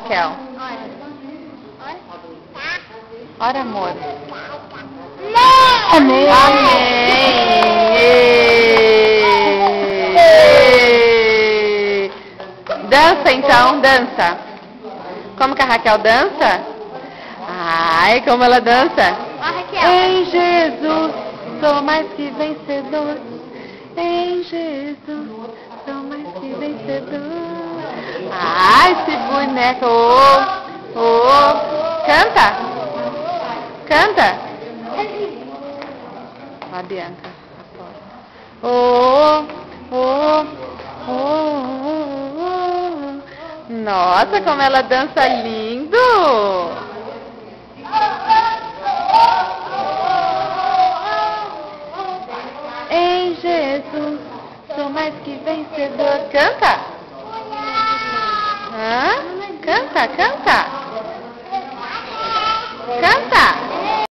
Raquel? Ora, amor. Amém. Amém. Dança então, dança. Como que a Raquel dança? Ai, como ela dança. Em Jesus, sou mais que vencedor. Em Jesus, sou mais que vencedor. Ai, esse boneco. Canta. Canta. A Bianca. Nossa, como ela dança lindo. Em Jesus, sou mais que vencedor. Canta. Canta, canta.